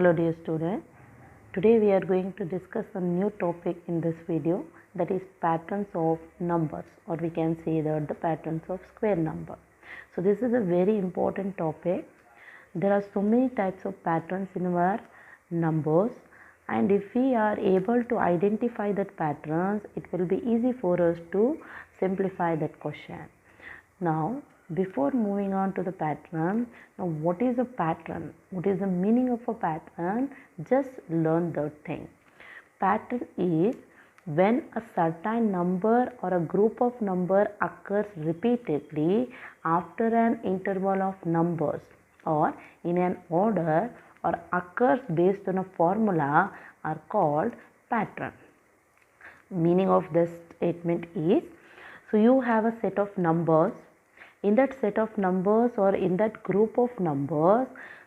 Hello dear student, today we are going to discuss a new topic in this video, that is patterns of numbers, or we can say that the patterns of square number. So this is a very important topic. There are so many types of patterns in our numbers, and if we are able to identify that patterns, it will be easy for us to simplify that question. Now, before moving on to the pattern, now what is a pattern? What is the meaning of a pattern? Just learn that thing. Pattern is when a certain number or a group of number occurs repeatedly after an interval of numbers or in an order or occurs based on a formula are called pattern. Meaning of this statement is, so you have a set of numbers. In that set of numbers or in that group of numbers,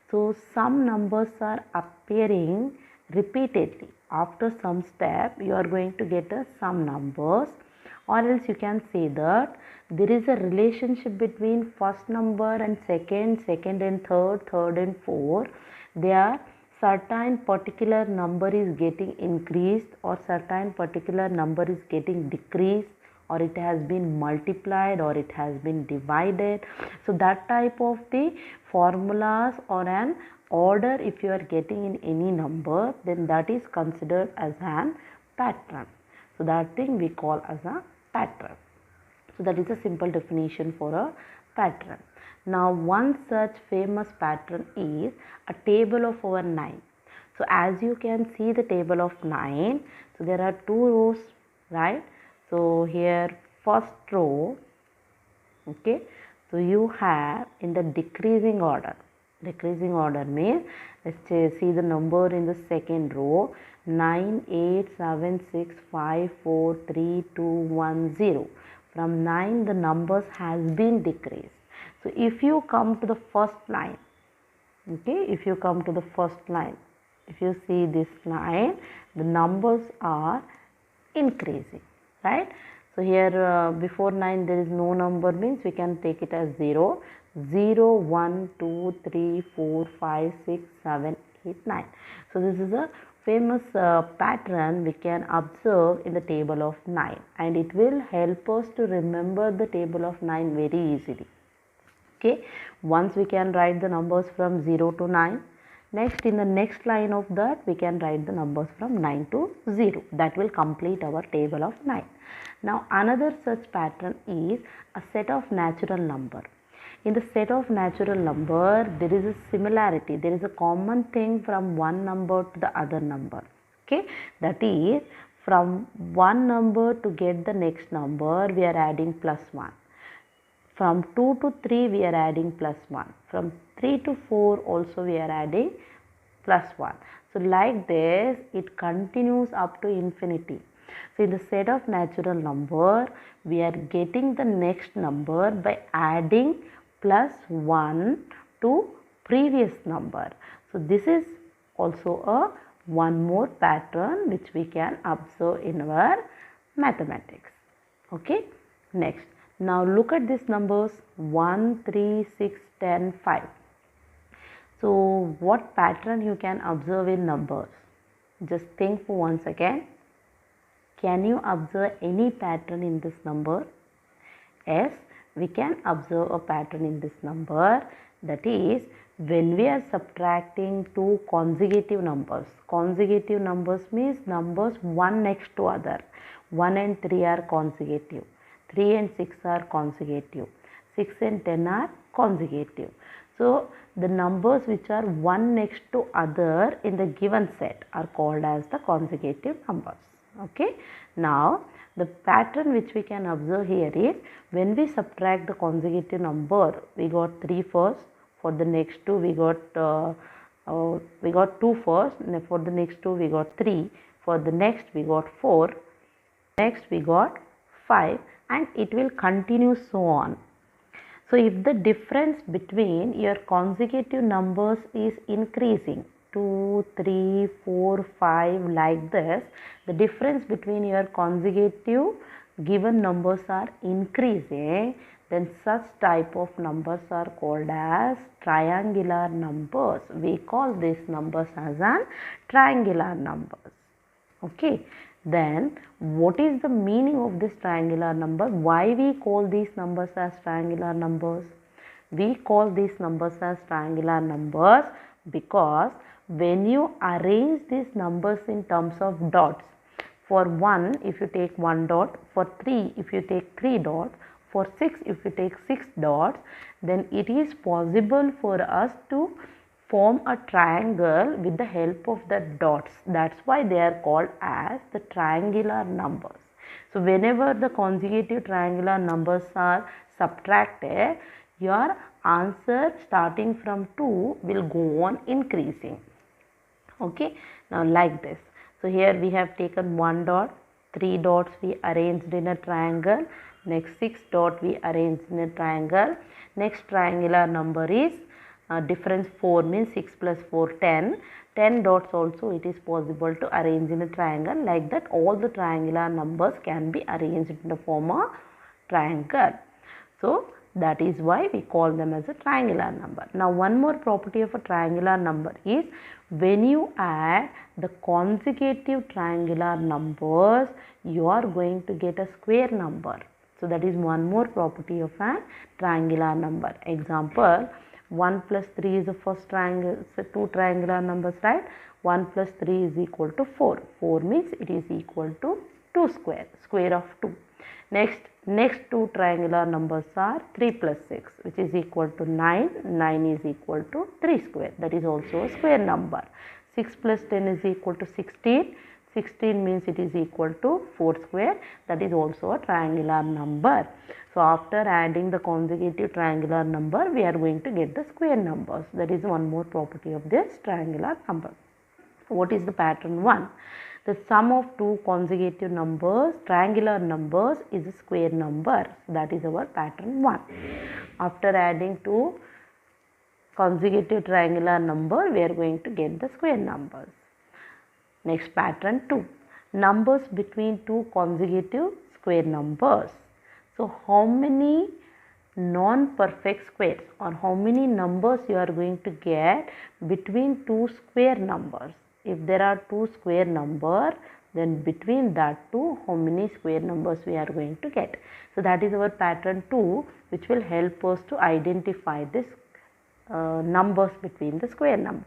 so some numbers are appearing repeatedly. After some step, you are going to get some numbers, or else you can say that there is a relationship between first number and second, second and third, third and fourth. There certain particular number is getting increased or certain particular number is getting decreased, or it has been multiplied or it has been divided. So that type of the formulas or an order if you are getting in any number, then that is considered as an pattern. So that thing we call as a pattern. So that is a simple definition for a pattern. Now one such famous pattern is a table of over 9. So as you can see the table of 9, so there are two rows, right? So here first row, okay, so you have in the decreasing order. Decreasing order means, let's see the number in the second row, 9, 8, 7, 6, 5, 4, 3, 2, 1, 0. From 9 the numbers has been decreased. So if you come to the first line, okay, if you come to the first line, if you see this line, the numbers are increasing, right? So here before 9 there is no number, means we can take it as 0. 0, 1, 2, 3, 4, 5, 6, 7, 8, 9. So this is a famous pattern we can observe in the table of 9, and it will help us to remember the table of 9 very easily. Okay, once we can write the numbers from 0 to 9. Next, in the next line of that, we can write the numbers from 9 to 0. That will complete our table of 9. Now, another such pattern is a set of natural number. In the set of natural number, there is a similarity. There is a common thing from one number to the other number. Okay, that is, from one number to get the next number, we are adding plus 1. From 2 to 3 we are adding plus 1. From 3 to 4 also we are adding plus 1. So like this it continues up to infinity. So in the set of natural number, we are getting the next number by adding plus 1 to previous number. So this is also a one more pattern which we can observe in our mathematics. Okay, next. Now look at these numbers 1, 3, 6, 10, 5. So what pattern you can observe in numbers? Just think for once again. Can you observe any pattern in this number? Yes, we can observe a pattern in this number. That is, when we are subtracting two consecutive numbers. Consecutive numbers means numbers one next to other. 1 and 3 are consecutive. 3 and 6 are consecutive. 6 and 10 are consecutive. So the numbers which are one next to other in the given set are called as the consecutive numbers. Okay. Now the pattern which we can observe here is, when we subtract the consecutive number, we got 3 first. For the next two we got 2 first. And for the next two we got 3. For the next we got 4. Next we got 5. And it will continue so on. So if the difference between your consecutive numbers is increasing, 2, 3, 4, 5 like this, the difference between your consecutive given numbers are increasing, then such type of numbers are called as triangular numbers. We call these numbers as an triangular numbers. Okay, then what is the meaning of this triangular number? Why we call these numbers as triangular numbers? We call these numbers as triangular numbers because when you arrange these numbers in terms of dots, for 1 if you take 1 dot, for 3 if you take 3 dots, for 6 if you take 6 dots, then it is possible for us to form a triangle with the help of the dots. That's why they are called as the triangular numbers. So whenever the consecutive triangular numbers are subtracted, your answer starting from 2 will go on increasing. Okay, now like this. So here we have taken 1 dot, 3 dots we arranged in a triangle, next 6 dot we arranged in a triangle. Next triangular number is difference 4 means 6 plus 4 10. 10 dots also it is possible to arrange in a triangle. Like that all the triangular numbers can be arranged in the form of triangle. So that is why we call them as a triangular number. Now one more property of a triangular number is when you add the consecutive triangular numbers, you are going to get a square number. So that is one more property of a triangular number. Example, 1 plus 3 is the first triangle, so 2 triangular numbers, right? 1 plus 3 is equal to 4. 4 means it is equal to 2 square, square of 2. Next two triangular numbers are 3 plus 6 which is equal to 9. 9 is equal to 3 square. That is also a square number. 6 plus 10 is equal to 16. 16 means it is equal to 4 square. That is also a triangular number. So after adding the consecutive triangular number, we are going to get the square numbers. That is one more property of this triangular number. What is the pattern 1? The sum of two consecutive numbers, triangular numbers, is a square number. That is our pattern 1. After adding two consecutive triangular number, we are going to get the square numbers. Next pattern 2. Numbers between two consecutive square numbers. So how many non-perfect squares or how many numbers you are going to get between two square numbers? If there are two square numbers, then between that two, how many square numbers we are going to get? So that is our pattern 2, which will help us to identify this numbers between the square number.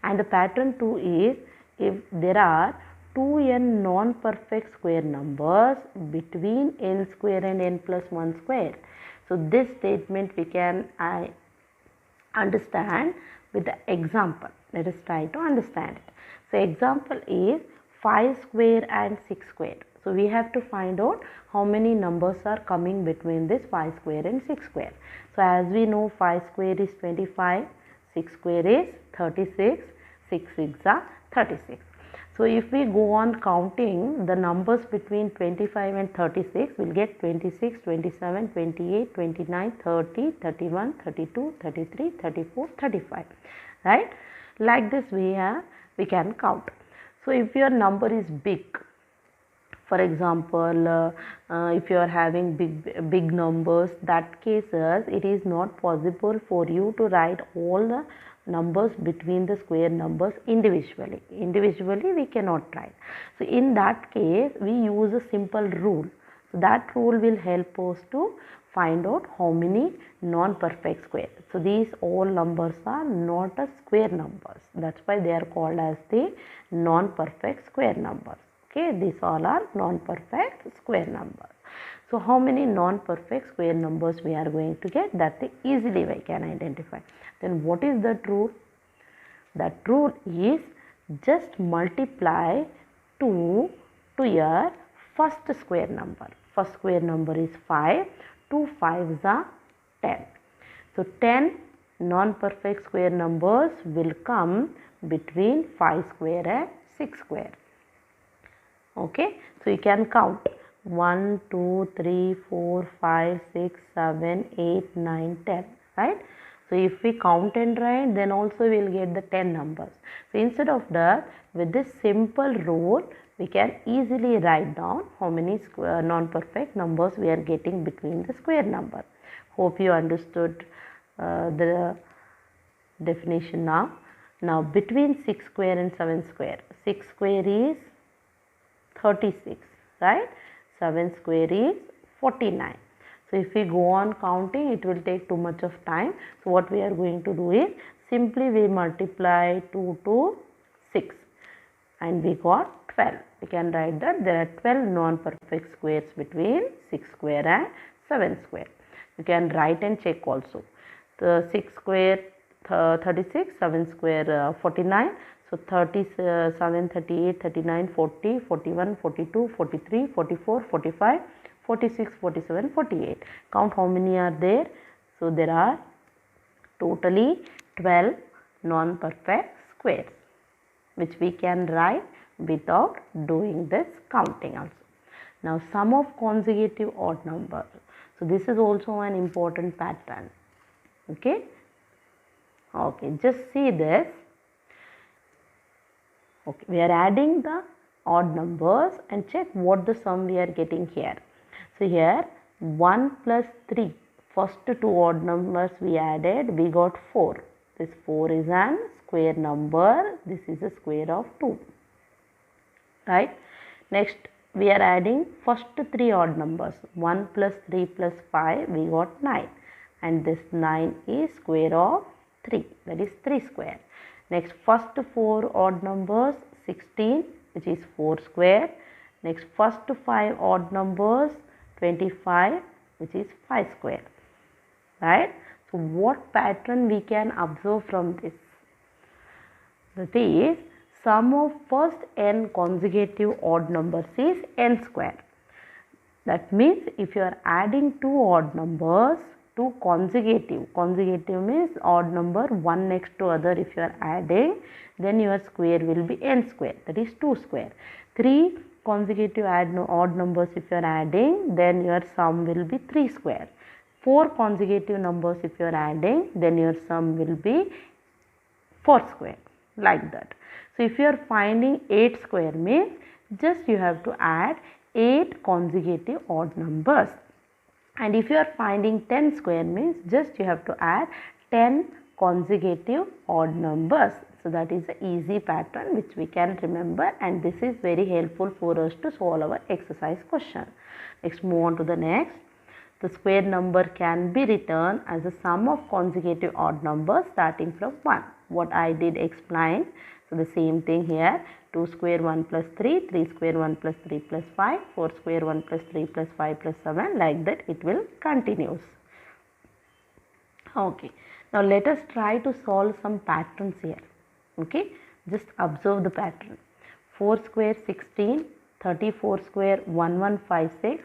And the pattern 2 is if there are 2n non-perfect square numbers between n square and n plus 1 square. So this statement we can understand with the example. Let us try to understand it. So example is 5 square and 6 square. So we have to find out how many numbers are coming between this 5 square and 6 square. So as we know, 5 square is 25, 6 square is 36, 6 6 are 36. So if we go on counting the numbers between 25 and 36, we will get 26, 27, 28, 29, 30, 31, 32, 33, 34, 35. Right? Like this we can count. So if your number is big, for example, if you are having big numbers, that cases it is not possible for you to write all the numbers between the square numbers individually. Individually we cannot write. So in that case we use a simple rule. So that rule will help us to find out how many non-perfect squares. So these all numbers are not a square numbers. That's why they are called as the non-perfect square numbers. Okay, these all are non-perfect square numbers. So how many non-perfect square numbers we are going to get? That easily we can identify. Then what is that rule? That rule is just multiply 2 to your first square number. First square number is 5. 2 5s are 10. So 10 non-perfect square numbers will come between 5 square and 6 square. Okay, so you can count 1, 2, 3, 4, 5, 6, 7, 8, 9, 10, right? So if we count and write, then also we will get the 10 numbers. So instead of that, with this simple rule, we can easily write down how many non-perfect numbers we are getting between the square number. Hope you understood the definition now. Now between 6 square and 7 square, 6 square is 36, right? 7 square is 49. So if we go on counting, it will take too much of time. So what we are going to do is simply we multiply 2 to 6 and we got 12. We can write that there are 12 non-perfect squares between 6 square and 7 square. You can write and check also. The 6 square 36, 7 square 49. So 37, 38, 39, 40, 41, 42, 43, 44, 45, 46, 47, 48. Count how many are there. So there are totally 12 non-perfect squares which we can write without doing this counting also. Now sum of consecutive odd numbers. So this is also an important pattern. Okay. Okay, just see this. Okay, we are adding the odd numbers and check what the sum we are getting here. So here 1 plus 3, first two odd numbers we added, we got 4. This 4 is an square number, this is a square of 2, right? Next we are adding first three odd numbers, 1 plus 3 plus 5, we got 9, and this 9 is square of 3, that is 3 square. Next first four odd numbers, 16, which is 4 square. Next first 5 odd numbers, 25, which is 5 square, right? So what pattern we can observe from this? That is, sum of first n consecutive odd numbers is n square. That means if you are adding two odd numbers, two consecutive means odd number one next to other, if you are adding, then your square will be n square, that is 2 square. 3 consecutive odd numbers if you are adding, then your sum will be 3 square. 4 consecutive numbers if you are adding, then your sum will be 4 square, like that. So if you are finding 8 square means just you have to add 8 consecutive odd numbers. And if you are finding 10 square means just you have to add 10 consecutive odd numbers. So that is an easy pattern which we can remember, and this is very helpful for us to solve our exercise question. Next, move on to the next. The square number can be written as a sum of consecutive odd numbers starting from 1. What I did explain. So the same thing here. 2 square 1 plus 3, 3 square 1 plus 3 plus 5, 4 square 1 plus 3 plus 5 plus 7, like that it will continues. Okay. Now let us try to solve some patterns here. Okay. Just observe the pattern. 4 square 16, 34 square 1156,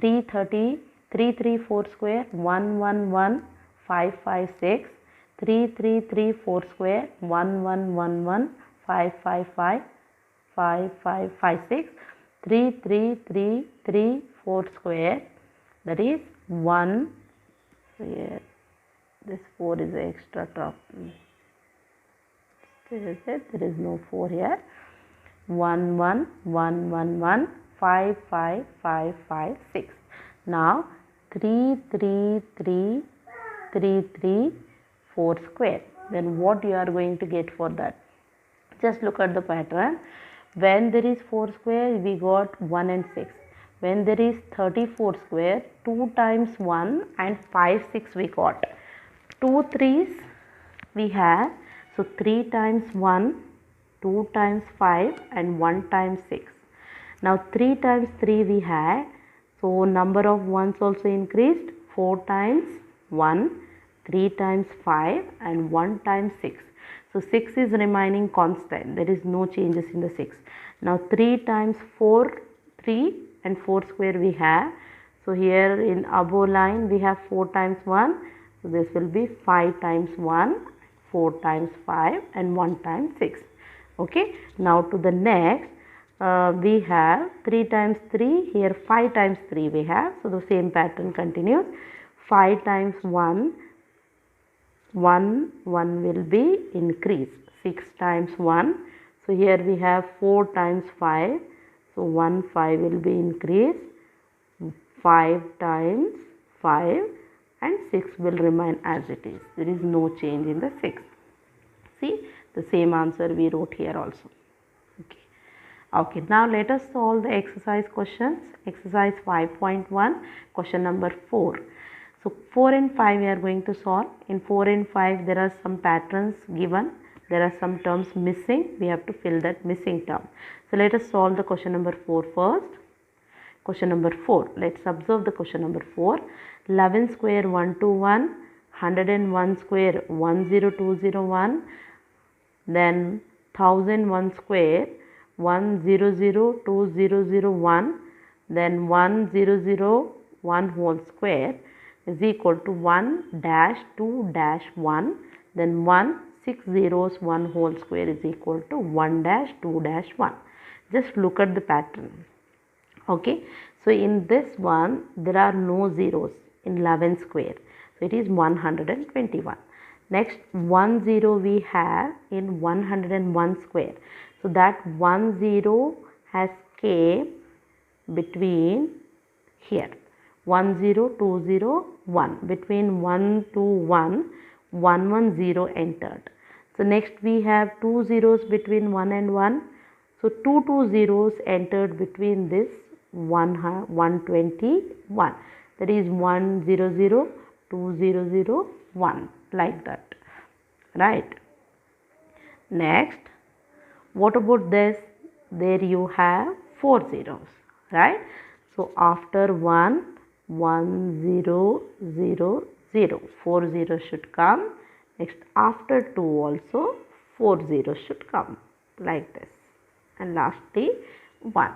334 square 111556, 3334 square 1111 555 5556, 3334 square, that is 1. Here this 4 is the extra top. There is no 4 here. 11111 55556. Now 33334 square. Then what you are going to get for that? Just look at the pattern. When there is 4 square, we got 1 and 6. When there is 34 square, 2 times 1 and 5, 6 we got. 2 3s we have. So 3 times 1, 2 times 5 and 1 times 6. Now 3 times 3 we had. So number of ones also increased. 4 times 1, 3 times 5 and 1 times 6. So 6 is remaining constant. There is no changes in the 6. Now 3 times 4, 3 and 4 square we have. So here in above line we have 4 times 1. So this will be 5 times 1, 4 times 5 and 1 times 6. Okay. Now to the next. We have 3 times 3, here 5 times 3 we have. So the same pattern continues. 5 times 1, 1 will be increased. 6 times 1, So here we have 4 times 5. So 1 5 will be increased. 5 times 5 and 6 will remain as it is. There is no change in the 6. See, the same answer we wrote here also. Okay, now let us solve the exercise questions. Exercise 5.1, question number 4. So 4 and 5 we are going to solve. In 4 and 5 there are some patterns given. There are some terms missing. We have to fill that missing term. So let us solve the question number 4 first. Question number 4. Let's observe the question number 4. 11 square 121, 101 square 10201, then 1001 square 1002001, then 1001 whole square is equal to 1 dash 2 dash 1, then 1 6 zeros 1 whole square is equal to 1 dash 2 dash 1. Just look at the pattern. Okay, so in this one there are no zeros in 11 square, so it is 121. Next 1 0 we have in 101 square, so that 1 0 has came between here 1 0 2 0 1, between 1 to 1 1 1 0 entered. So next we have 2 zeros between 1 and 1, so 2 zeros entered between this 121, that is 1 0 0 2 0 0 1, like that, right? Next, what about this? There you have 4 zeros, right? So after 1 1 0 0 0, 4 zeros should come. Next after 2 also 4 zeros should come, like this, and lastly 1.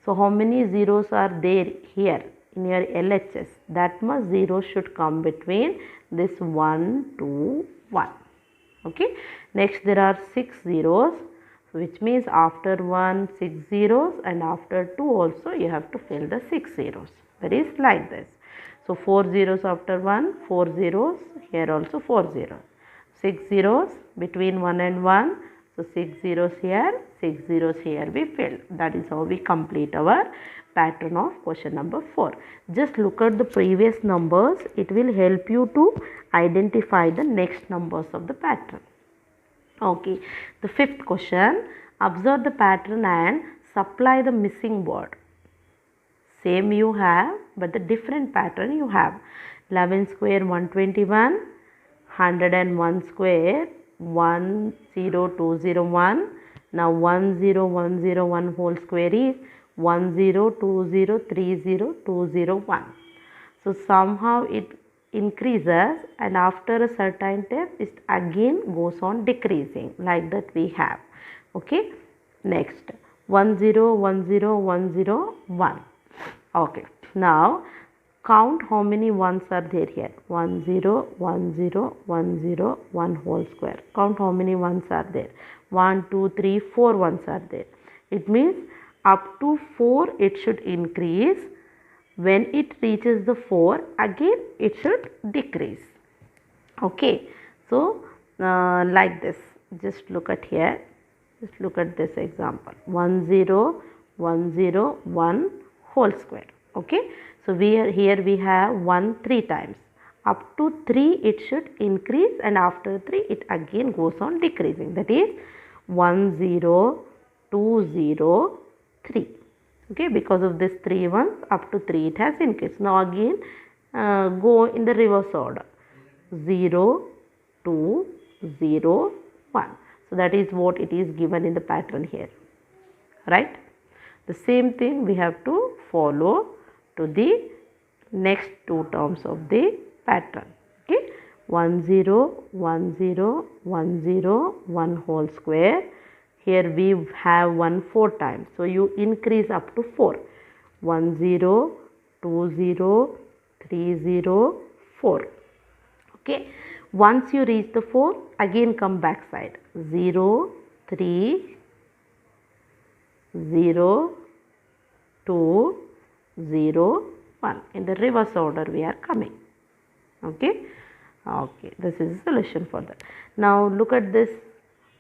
So how many zeros are there here in your LHS? That much zeros should come between this 1 to 1. Okay. Next there are 6 zeros, which means after 1 6 zeros, and after 2 also you have to fill the 6 zeros. That is like this. So 4 zeros after 1, 4 zeros, here also 4 zeros. 6 zeros between 1 and 1. So 6 zeros here, 6 zeros here we filled. That is how we complete our pattern of question number 4. Just look at the previous numbers. It will help you to identify the next numbers of the pattern. Okay, the 5th question. Observe the pattern and supply the missing word. Same you have, but the different pattern you have. 11 square 121, 101 square 10201. Now 10101 whole square is 102030201. So somehow it increases, and after a certain time it again goes on decreasing, like that we have. Okay, next 1010101. Okay, now count how many ones are there here. 1010101 whole square. Count how many ones are there. 1 2 3 4 ones are there. It means up to 4 it should increase. When it reaches the 4, again it should decrease. Okay, so like this. Just look at here. Just look at this example. 10101 whole square. Okay, so here we have 1 3 times. Up to 3 it should increase, and after 3 it again goes on decreasing. That is 10203. Okay, because of this 3 ones, up to 3 it has increased. Now again go in the reverse order. 0 2 0 1. So that is what it is given in the pattern here, right? The same thing we have to follow to the next 2 terms of the pattern. Okay, 1010101 whole square. Here we have 1 4 times, so you increase up to 4. 1020304. Okay, once you reach the 4, again come back side. 0 3 0 2 0 1. In the reverse order we are coming. Okay, this is the solution for that. Now look at this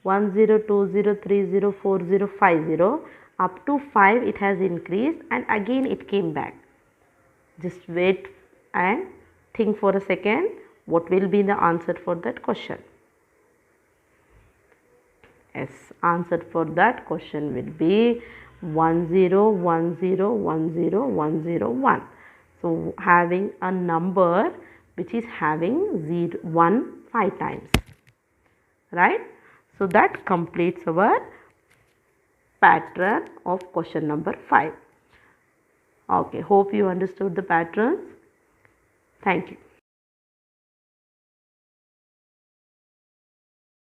1 0 2 0 3 0 4 0 5 0 up to 5 it has increased and again it came back. Just wait and think for a second what will be the answer for that question. Yes, answer for that question will be 1 0 1 0 1 0 1 0 1. So having a number which is having 0 1 5 times, right? So that completes our pattern of question number 5. Okay, hope you understood the patterns. Thank you.